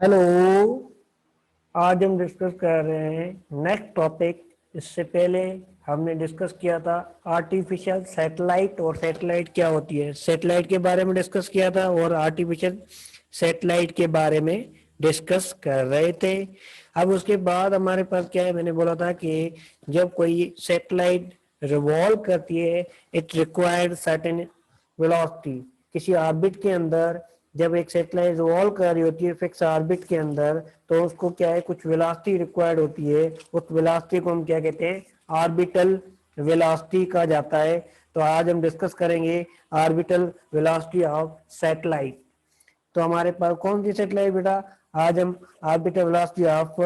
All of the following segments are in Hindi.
हेलो। आज हम डिस्कस कर रहे हैं नेक्स्ट टॉपिक। इससे पहले हमने डिस्कस किया था आर्टिफिशियल सैटेलाइट और सैटेलाइट क्या होती है। सैटेलाइट के बारे में डिस्कस किया था और आर्टिफिशियल सैटेलाइट के बारे में डिस्कस कर रहे थे। अब उसके बाद हमारे पास क्या है, मैंने बोला था कि जब कोई सैटेलाइट रिवॉल्व करती है इट रिक्वायर्ड सर्टेन वेलोसिटी। किसी ऑर्बिट के अंदर जब एक सैटेलाइट रिवॉल्व कर रही होती है फिक्स ऑर्बिट के अंदर, तो उसको क्या है, कुछ वेलोसिटी रिक्वायर्ड होती है। उस वेलोसिटी को हम क्या कहते हैं, ऑर्बिटल वेलोसिटी कहा जाता है। तो आज हम डिस्कस करेंगे ऑर्बिटल वेलोसिटी ऑफ सैटेलाइट। तो हमारे पास कौन सी सैटेलाइट बेटा, आज हम orbital velocity of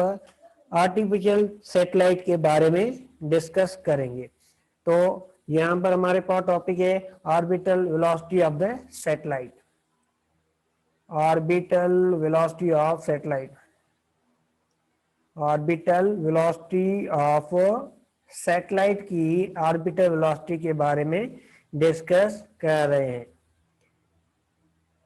artificial satellite के बारे में डिस्कस करेंगे। तो यहाँ पर हमारे पास टॉपिक है orbital velocity of the satellite. Orbital velocity of satellite, orbital velocity of satellite की ऑर्बिटल वेलोसिटी के बारे में डिस्कस कर रहे हैं।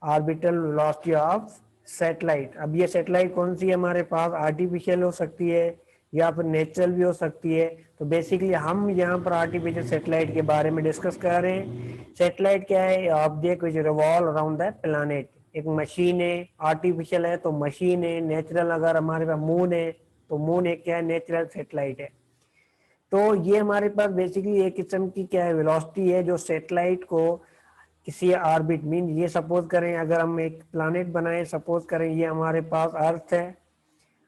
Orbital velocity of satellite. अब ये सैटेलाइट कौन सी है हमारे पास, आर्टिफिशियल हो सकती है या फिर नेचुरल भी हो सकती है। तो बेसिकली हम यहाँ पर आर्टिफिशियल सैटेलाइट के बारे में डिस्कस कर रहे हैं। सैटेलाइट क्या है, object which revolve around the planet. एक मशीन है, आर्टिफिशियल है तो मशीन है, नेचुरल अगर हमारे पास मून है तो मून एक क्या है, नेचुरल सैटेलाइट है। तो ये हमारे पास बेसिकली एक किस्म की क्या है, वेलोसिटी है जो सैटेलाइट को किसी ऑर्बिट मीन, ये सपोज करें अगर हम एक प्लानिट बनाए, सपोज करें ये हमारे पास अर्थ है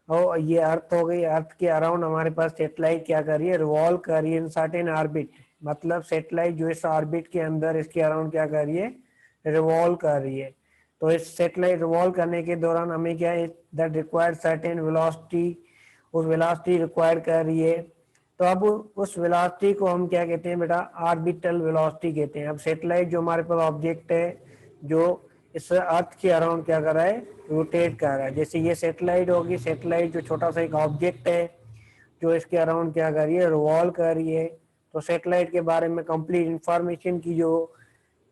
और ये अर्थ हो गई, अर्थ के अराउंड हमारे पास सैटेलाइट क्या कर रही है, रिवॉल्व कर रही है इन सर्टेन ऑर्बिट। मतलब सैटेलाइट जो इस ऑर्बिट के अंदर इसके अराउंड क्या कर रही है, रिवॉल्व कर रही है। तो इस सैटेलाइट रिवॉल्व करने के दौरान हमें क्या है, दैट रिक्वायर्ड सर्टेन वेलोसिटी, उस वेलोसिटी रिक्वायर्ड कर रही है। तो अब उस वेलोसिटी को हम क्या कहते हैं बेटा, ऑर्बिटल वेलोसिटी कहते हैं। अब सैटेलाइट जो हमारे पास ऑब्जेक्ट है जो इस अर्थ के अराउंड क्या कर रहा है, रोटेट कर रहा है। जैसे ये सैटेलाइट होगी, सैटेलाइट जो छोटा सा एक ऑब्जेक्ट है जो इसके अराउंड क्या कर रही है, रिवॉल्व कर रही है। तो सैटेलाइट के बारे में कंप्लीट इंफॉर्मेशन की जो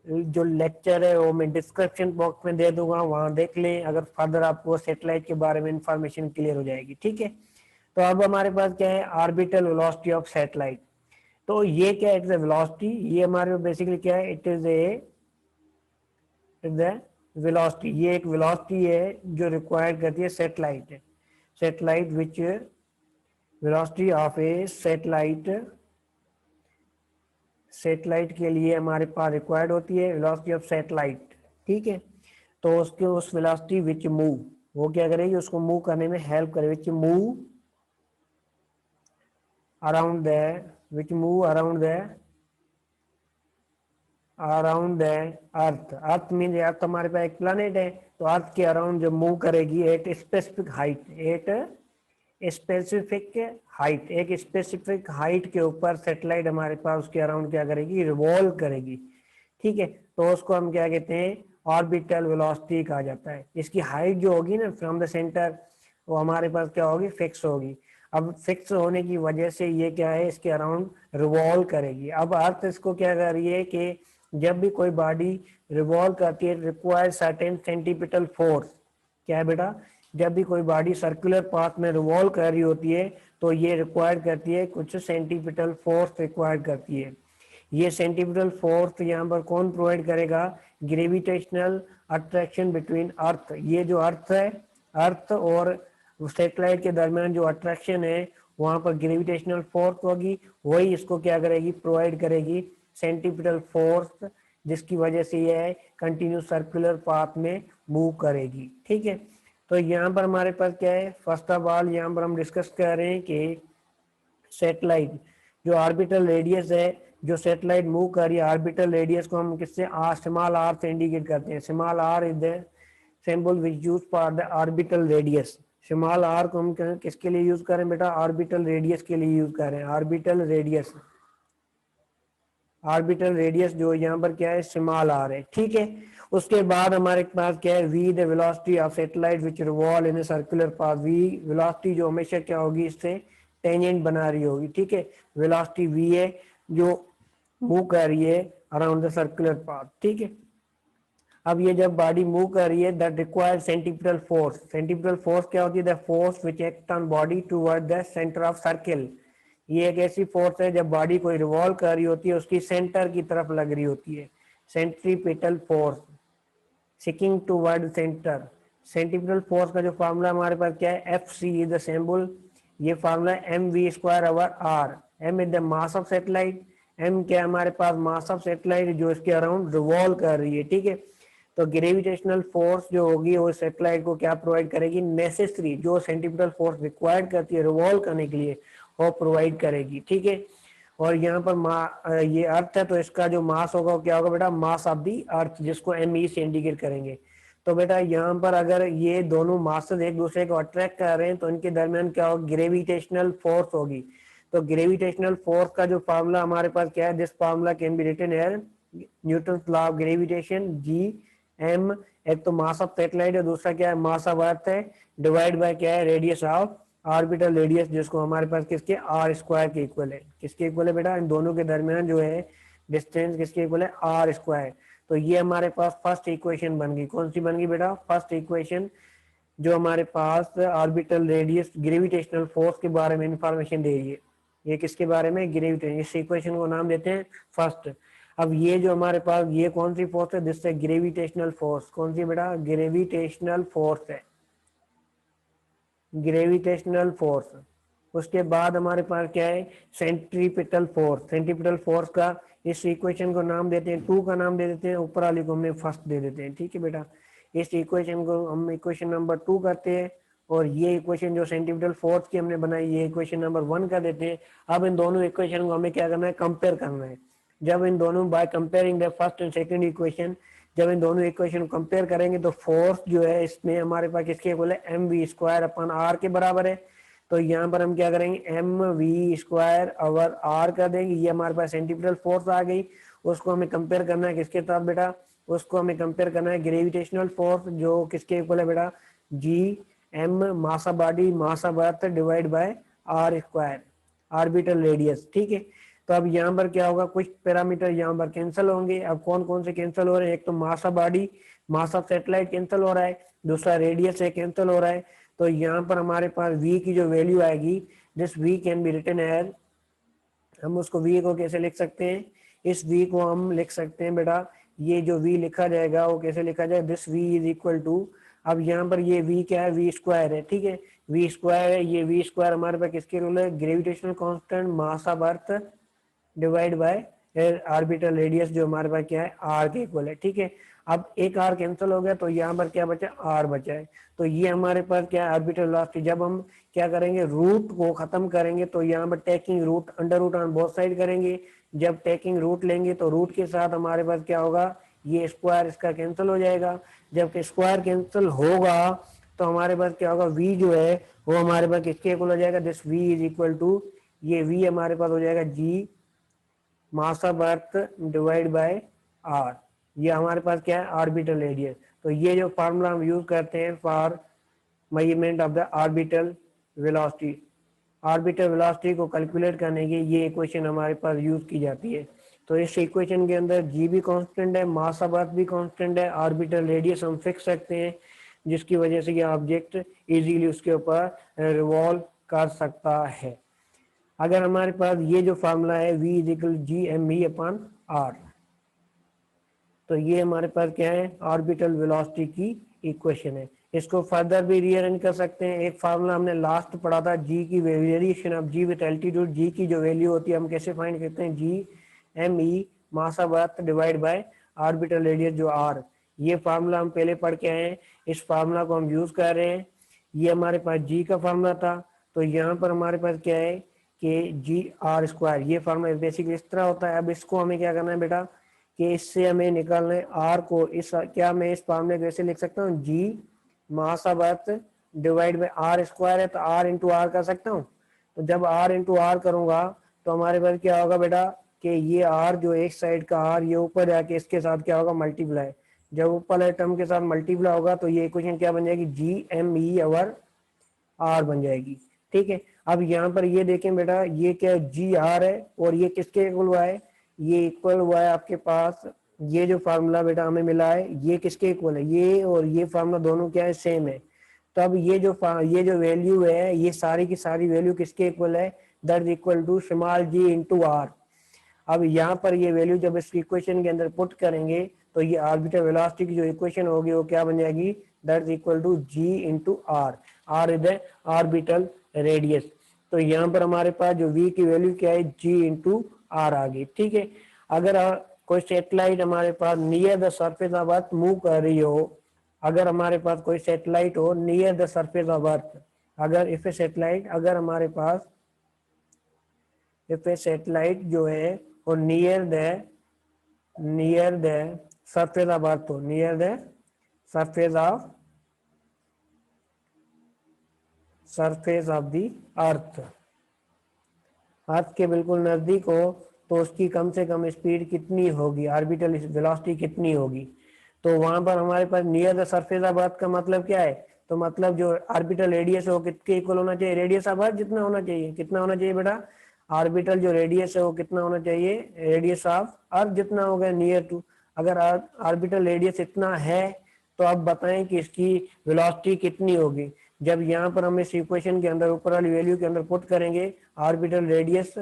जो लेक्चर है वो मैं डिस्क्रिप्शन बॉक्स में दे दूंगा, वहां देख लें। अगर फर्दर आपको सैटेलाइट के बारे में इंफॉर्मेशन क्लियर हो जाएगी, ठीक है। तो अब हमारे पास क्या है, ऑर्बिटल वेलोसिटी ऑफ सैटेलाइट। तो ये क्या है, इट इज अ वेलोसिटी। ये हमारे बेसिकली क्या है, इट इज द वेलोसिटी। ये एक वेलोसिटी है जो रिक्वायर्ड करती है सैटेलाइट है। Satellite which velocity of A satellite, satellite के लिए हमारे पास रिक्वायर्ड होती है वेलोसिटी ऑफ सैटेलाइट, ठीक है। तो उसके उस वेलोसिटी विच मूव, वो क्या करेगी, उसको मूव करने में हेल्प करे, which move around the, which move around the earth. Earth mean earth हमारे पास एक प्लानिट है, तो अर्थ के अराउंड जब मूव करेगी at specific height, at specific height, एक स्पेसिफिक हाइट के ऊपर सैटेलाइट हमारे पास उसके अराउंड क्या करेगी, रिवॉल्व करेगी, ठीक है। तो उसको हम क्या कहते हैं, ऑर्बिटल वेलोसिटी कहा जाता है। इसकी हाइट जो होगी ना फ्रॉम द सेंटर, वो हमारे पास क्या होगी, फिक्स होगी। अब फिक्स होने की वजह से ये क्या है, इसके अराउंड रिवॉल्व करेगी। अब अर्थ इसको क्या कर रही है कि जब भी कोई बॉडी रिवॉल्व करती है रिक्वायर सर्टेन सेंटीपिटल फोर्स। क्या है बेटा, जब भी कोई बॉडी सर्कुलर पाथ में रिवॉल्व कर रही होती है तो ये रिक्वायर करती है, कुछ सेंटीपिटल फोर्स रिक्वायर करती है। ये सेंटीपिटल फोर्स यहाँ पर कौन प्रोवाइड करेगा, ग्रेविटेशनल अट्रैक्शन बिटवीन अर्थ। ये जो अर्थ है, अर्थ और सैटेलाइट के दरमियान जो अट्रैक्शन है वहां पर ग्रेविटेशनल फोर्स होगी, वही इसको क्या करेगी, प्रोवाइड करेगी सेंटीपिटल फोर्स, जिसकी वजह से यह कंटिन्यू सर्कुलर पाथ में मूव करेगी, ठीक है। तो यहाँ पर हमारे पास क्या है, फर्स्ट ऑफ ऑल यहाँ पर हम डिस्कस कर रहे हैं कि सैटेलाइट जो ऑर्बिटल रेडियस है, जो सैटेलाइट मूव कर रही है, ऑर्बिटल रेडियस को हम किससे, स्मॉल आर से इंडिकेट करते हैं। Small r is the symbol which use for the orbital radius. Small r को हम किसके लिए यूज करें बेटा, ऑर्बिटल रेडियस के लिए यूज करें। ऑर्बिटल रेडियस, ऑर्बिटल रेडियस जो यहाँ पर क्या है, स्मॉल आर है, ठीक है। उसके बाद हमारे पास क्या है, V the velocity of satellite which revolve in a circular path. V velocity जो हमेशा क्या होगी, इससे टेंजेंट बना रही होगी, ठीक है। वेलोसिटी वी है जो मूव कर रही है अराउंड द सर्कुलर पाथ, ठीक है। अब ये जब बॉडी मूव कर रही है, that required centripetal force. Centripetal force क्या होती है? The force which act on body toward the centre of circle. ये एक ऐसी फोर्स है जब बॉडी को रिवॉल्व कर रही होती है उसकी सेंटर की तरफ लग रही होती है, centripetal force seeking toward center. Centripetal force का जो फार्मूला हमारे पास क्या है? F C is the symbol. ये formula M we square over R. M is the mass of satellite. M क्या है हमारे पास? मास ऑफ सेटेलाइट जो इसके अराउंड रिवॉल्व कर रही है, ठीक है। तो ग्रेविटेशनल फोर्स जो होगी वो सेटेलाइट को क्या प्रोवाइड करेगी? नेसेसरी जो सेंट्रीपिटल फोर्स रिक्वायर्ड करती है रिवॉल्व करने के लिए वो प्रोवाइड करेगी, ठीक है। और यहाँ पर ये अर्थ है तो इसका जो मास होगा वो क्या होगा बेटा? मास ऑफ दी अर्थ, जिसको एम ई से इंडिकेट करेंगे। तो बेटा यहाँ पर अगर ये दोनों मासेस एक दूसरे को अट्रैक्ट कर रहे हैं तो इनके दरमियान क्या होगा? ग्रेविटेशनल फोर्स होगी। तो ग्रेविटेशनल फोर्स का जो फार्मूला हमारे पास क्या है? This formula can be written here, Newton law of gravitation, G M, एक तो मास ऑफ सैटेलाइट है, दूसरा क्या है? मास ऑफ अर्थ है, डिवाइड बाय क्या है? रेडियस ऑफ ऑर्बिटल रेडियस, जिसको हमारे पास किसके? आर स्क्वायर के इक्वल है। किसके इक्वल है बेटा? इन दोनों के दरमियान जो है डिस्टेंस किसके इक्वल है? R square. तो ये हमारे पास फर्स्ट इक्वेशन बन गई। कौन सी बन गई बेटा? फर्स्ट इक्वेशन, जो हमारे पास ऑर्बिटल रेडियस ग्रेविटेशनल फोर्स के बारे में इंफॉर्मेशन दे रही है। ये किसके बारे में? ग्रेविटेशन। इस इक्वेशन को नाम देते हैं फर्स्ट। अब ये जो हमारे पास ये कौन सी फोर्स है? जिससे ग्रेविटेशनल फोर्स। कौन सी बेटा? ग्रेविटेशनल फोर्स है, ग्रेविटेशनल फोर्स। उसके बाद हमारे पास क्या है? Centripetal force. सेंट्रीपिटल फोर्स का इस इक्वेशन को नाम देते हैं, टू का नाम दे देते हैं, ऊपर वाले को हमने फर्स्ट दे देते हैं, ठीक है बेटा। इस इक्वेशन को हम इक्वेशन नंबर 2 करते हैं और ये इक्वेशन जो सेंट्रीपिटल फोर्स की हमने बनाई ये इक्वेशन नंबर 1 कर देते हैं। अब इन दोनों इक्वेशन को हमें क्या करना है? कंपेयर करना है। जब इन दोनों by comparing the first and second equation, जब इन दोनों इक्वेशन को कंपेयर करेंगे तो फोर्स जो है इसमें हमारे पास किसके इक्वल है? M we square upon r के बराबर है। तो यहाँ पर हम क्या करेंगे? M we square over r कर देंगे। ये हमारे पास सेंट्रीपिटल फोर्स आ गई। उसको हमें कंपेयर करना है किसके साथ बेटा? उसको हमें कंपेयर करना है ग्रेविटेशनल फोर्स, जो किसके इक्वल है बेटा? G M mass of body mass of earth divide by are square, orbital radius, ठीक है। तो अब यहाँ पर क्या होगा? कुछ पैरामीटर यहाँ पर कैंसिल होंगे। अब कौन कौन से कैंसिल हो रहे हैं? एक तो मास of body mass of satellite cancel हो रहा है, दूसरा रेडियस है कैंसिल हो रहा है। तो यहाँ पर हमारे पास v की जो वैल्यू आएगी, this v can be written as, हम उसको v को कैसे लिख सकते हैं? इस v को हम लिख सकते हैं बेटा, ये जो v लिखा जाएगा वो कैसे लिखा जाए? This v is equal to, अब यहाँ पर ये v क्या है? v स्क्वायर है, ठीक है। v स्क्वायर है, ये v स्क्वायर हमारे पास किसके रूल है? Gravitational constant mass of earth divide by orbital radius, जो हमारे पास क्या है? r के इक्वल है, ठीक है। अब एक r कैंसिल हो गया तो यहाँ पर क्या बचा? r बचा है। तो ये हमारे पास क्या है? Orbital velocity. जब हम क्या करेंगे? रूट को खत्म करेंगे तो यहाँ पर taking root under root on both side करेंगे। जब टेकिंग रूट लेंगे तो रूट के साथ हमारे पास क्या होगा? ये स्क्वायर इसका कैंसिल हो जाएगा। जब स्क्वायर कैंसिल होगा तो हमारे पास क्या होगा? v जो है वो हमारे पास किसके इक्वल हो जाएगा? This v is equal to, ये v हमारे पास हो जाएगा G mass of earth divide by R. ये हमारे पास क्या है? Orbital radius. तो ये जो फार्मूला हम यूज करते हैं for measurement of the orbital velocity, orbital velocity को कैलकुलेट करने की ये इक्वेशन हमारे पास यूज की जाती है। तो इस इक्वेशन के अंदर जी भी कांस्टेंट है, मास ऑफ अर्थ भी कांस्टेंट है, ऑर्बिटल रेडियस हम फिक्स रखते हैं, जिसकी वजह से ये ऑब्जेक्ट इजीली उसके ऊपर रिवॉल्व कर सकता है। अगर हमारे पास ये जो फार्मूला है v is equal G M E upon r, तो ये हमारे पास क्या है? ऑर्बिटल वेलोसिटी की इक्वेशन है। इसको फर्दर भी रीअरेंज कर सकते हैं। एक फार्मूला हमने लास्ट पढ़ा था, जी की variation of G with altitude, G की जो वैल्यू होती है हम कैसे फाइंड करते हैं? G M E mass of earth divide by orbital radius जो आर। ये फार्मूला हम पहले पढ़ के आए हैं, इस फार्मूला को हम यूज कर रहे हैं। ये हमारे पास जी का फार्मूला था, तो यहाँ पर हमारे पास क्या है कि जी आर स्क्वायर, ये फार्मूला बेसिकली इस तरह होता है। अब इसको हमें क्या करना है बेटा कि इससे हमें निकालना है आर को। इस क्या मैं इस फार्मूले को ऐसे लिख सकता हूँ? G mass of earth divide by are square है, तो आर इंटू आर कर सकता हूँ। तो जब आर इंटू आर करूंगा तो हमारे पास क्या होगा बेटा कि ये आर जो एक साइड का आर ये ऊपर जाके इसके साथ क्या होगा? मल्टीप्लाई। जब ऊपर वाले टर्म के साथ मल्टीप्लाई होगा तो ये इक्वेशन क्या बन जाएगी? G M E over r बन जाएगी, ठीक है। अब यहाँ पर ये देखें बेटा, ये क्या जी आर है और ये किसके इक्वल हुआ है? ये इक्वल हुआ है आपके पास ये जो फार्मूला बेटा हमें मिला है ये किसके इक्वल है, ये और ये फार्मूला दोनों क्या है, सेम है। तो अब ये जो वैल्यू है ये सारी की सारी वैल्यू किसके इक्वल है, that is equal to small g into r. अब यहाँ पर ये वैल्यू जब इस इक्वेशन के अंदर पुट करेंगे तो ये आर्बिटर वेलोसिटी की जो इक्वेशन होगी वो क्या बन जाएगी, that is equal to g into r. R is the orbital radius. तो यहाँ पर हमारे पास जो v की वैल्यू क्या है, जी इंटू आर आ गई। ठीक है, अगर कोई सैटेलाइट हमारे पास near the surface of earth move कर रही हो, अगर हमारे पास कोई सैटेलाइट हो near the surface of earth, अगर इफ ए सैटेलाइट, अगर हमारे पास इफ ए सैटेलाइट जो है वो near the surface of earth हो, near the surface of the earth, earth के बिल्कुल नजदीक हो, तो उसकी कम से कम स्पीड कितनी होगी, ऑर्बिटल वेलोसिटी कितनी होगी। तो वहां पर हमारे पास near the surface of earth का मतलब क्या है, तो मतलब जो ऑर्बिटल रेडियस है वो कितने इक्वल होना चाहिए, रेडियस ऑफ अर्थ जितना होना चाहिए। कितना होना चाहिए बेटा, ऑर्बिटल जो रेडियस है वो कितना होना चाहिए, रेडियस ऑफ अर्थ जितना होगा नियर टू। अगर ऑर्बिटल रेडियस इतना है तो अब बताएं कि इसकी वेलोसिटी कितनी होगी। जब यहाँ पर हम इस इक्वेशन के अंदर ऊपर वाली वैल्यू के अंदर पुट करेंगे, ऑर्बिटल रेडियस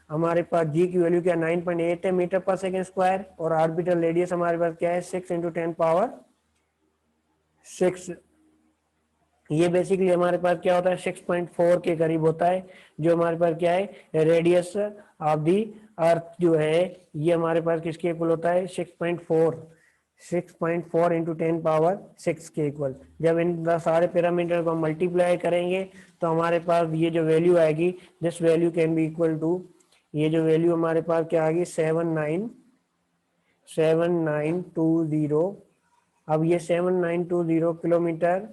हमारे पास जी की वैल्यू क्या 9.8 है मीटर पर सेकेंड स्क्वायर, और ऑर्बिटल रेडियस हमारे पास क्या है 6 × 10⁶। ये बेसिकली हमारे पास क्या होता है 6.4 के करीब होता है, जो हमारे पास क्या है रेडियस ऑफ दी अर्थ जो है ये हमारे पास किसके इक्वल होता है 6.4 इंटू 10⁶ के इक्वल। जब इन सारे पैरामीटर को मल्टीप्लाई करेंगे तो हमारे पास ये जो वैल्यू आएगी, this value can be equal to, ये जो वैल्यू हमारे पास क्या आएगी 7920। अब ये 7920 किलोमीटर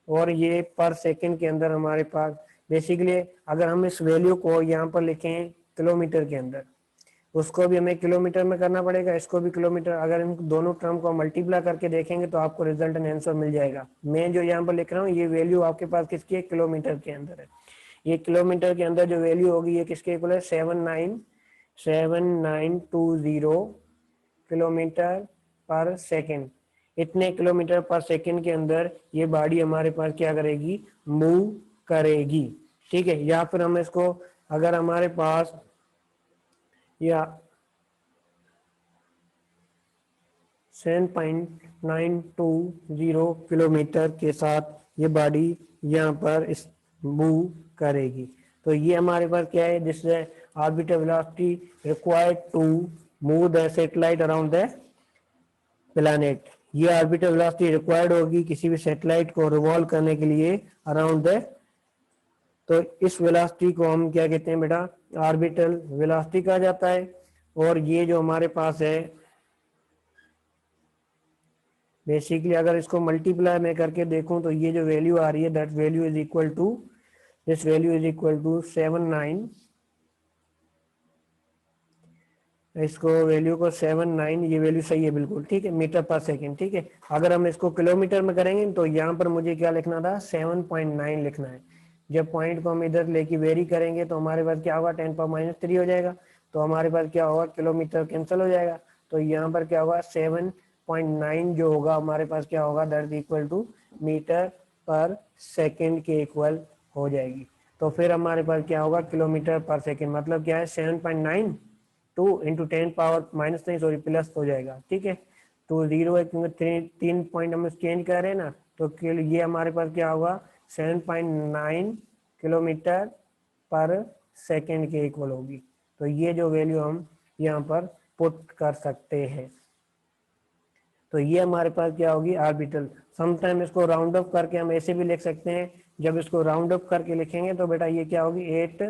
और ये पर सेकंड के अंदर हमारे पास बेसिकली, अगर हम इस वैल्यू को यहाँ पर लिखें किलोमीटर के अंदर, उसको भी हमें किलोमीटर में करना पड़ेगा, इसको भी किलोमीटर। अगर इन दोनों टर्म को मल्टीप्लाई करके देखेंगे तो आपको रिजल्ट एंड आंसर मिल जाएगा। मैं जो यहाँ पर लिख रहा हूँ ये वैल्यू आपके पास किसकी है, किलोमीटर के अंदर है। ये किलोमीटर के अंदर जो वैल्यू होगी ये किसके इक्वल है 7920 किलोमीटर पर सेकेंड। इतने किलोमीटर पर सेकेंड के अंदर ये बॉडी हमारे पास क्या करेगी, मूव करेगी। ठीक है, या फिर हम इसको, अगर हमारे पास या 7.920 किलोमीटर के साथ ये बॉडी यहाँ पर मूव करेगी। तो ये हमारे पास क्या है, जिससे orbital velocity required to move the satellite around the planet. ये ऑर्बिटल वेलोसिटी रिक्वायर्ड होगी किसी भी सैटेलाइट को रिवॉल्व करने के लिए अराउंड द, तो इस वेलोसिटी को हम क्या कहते हैं बेटा, ऑर्बिटल वेलोसिटी कहा जाता है। और ये जो हमारे पास है बेसिकली, अगर इसको मल्टीप्लाई में करके देखूं तो ये जो वैल्यू आ रही है that value is equal to, this value is equal to 79, इसको वैल्यू को 79, ये वैल्यू सही है बिल्कुल, ठीक है, मीटर पर सेकेंड। ठीक है, अगर हम इसको किलोमीटर में करेंगे तो यहाँ पर मुझे क्या लिखना था 7.9 लिखना है। जब पॉइंट को हम इधर लेके वेरी करेंगे तो हमारे पास क्या होगा 10⁻³ हो जाएगा, तो हमारे पास क्या होगा किलोमीटर कैंसिल हो जाएगा। तो यहाँ पर क्या होगा 7.9 जो होगा हमारे पास क्या होगा, that is equal to metre पर सेकेंड के इक्वल हो जाएगी। तो फिर हमारे पास क्या होगा किलोमीटर पर सेकेंड, मतलब क्या है 7.9 2 इंटू 10 पावर माइनस नहीं सॉरी प्लस हो जाएगा। ठीक है, तो 0 है क्योंकि 3 पॉइंट हम चेंज कर रहे हैं ना, तो ये हमारे पास क्या होगा 7.9 किलोमीटर पर सेकेंड के इक्वल होगी। तो ये जो वैल्यू हम यहाँ पर पुट कर सकते हैं, तो ये हमारे पास क्या होगी ऑर्बिटल। समटाइम इसको राउंड अप करके हम ऐसे भी लिख सकते हैं, जब इसको राउंड अप करके लिखेंगे तो बेटा ये क्या होगी 8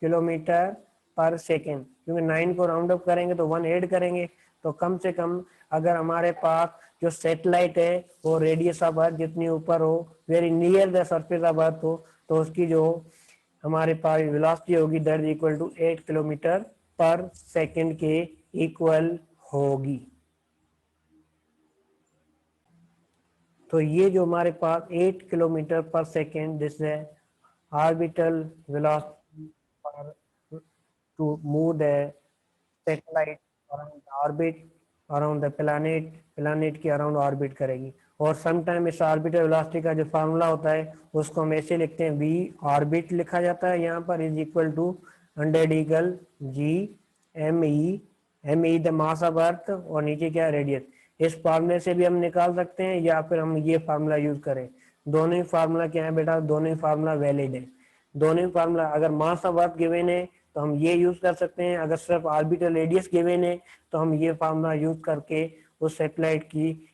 किलोमीटर पर सेकेंड, क्योंकि 9 को राउंड अप करेंगे तो 1 ऐड करेंगे। तो कम से कम अगर हमारे पास जो सैटेलाइट है वो रेडियस ऑफ अर्थ जितनी ऊपर हो, very near the surface of earth हो, तो उसकी जो हमारे पास वेलोसिटी होगी that is equal to 8 kilometre पर सेकेंड के इक्वल होगी। तो ये जो हमारे पास 8 किलोमीटर पर सेकेंड दिस है orbital velocity to move the satellite around the orbit around the planet के अराउंड ऑर्बिट करेगी। और समटाइम इस ऑर्बिटल वेलोसिटी का जो फार्मूला होता है उसको हम ऐसे लिखते हैं, वी ऑर्बिट लिखा जाता है यहाँ पर, is equal to 100 equal G M E the mass of earth, और नीचे क्या है, रेडियस। इस फार्मूले से भी हम निकाल सकते हैं या फिर हम ये फार्मूला यूज करें। दोनों ही फार्मूला क्या है बेटा, दोनों ही फार्मूला वैलिड है। दोनों ही फार्मूला, अगर मास ऑफ अर्थ गिवन है तो हम ये यूज कर सकते हैं, अगर सिर्फ ऑर्बिटल रेडियस गिवन है तो हम ये फार्मूला यूज करके उस सैटेलाइट की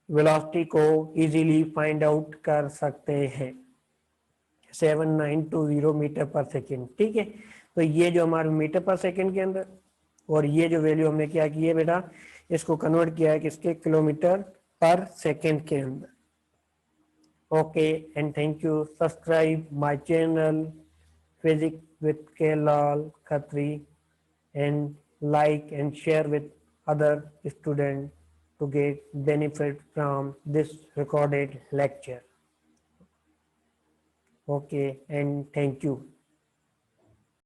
वेलोसिटी को इजीली फाइंड आउट कर सकते हैं। 7920 मीटर पर सेकेंड, ठीक है। तो ये जो हमारे मीटर पर सेकेंड के अंदर, और ये जो वैल्यू हमने क्या की है बेटा, इसको कन्वर्ट किया है किसके, किलोमीटर पर सेकेंड के अंदर। Okay and thank you. Subscribe my channel Physics with Kelal Khatri and like and share with other students to get benefit from this recorded lecture. Okay, and thank you.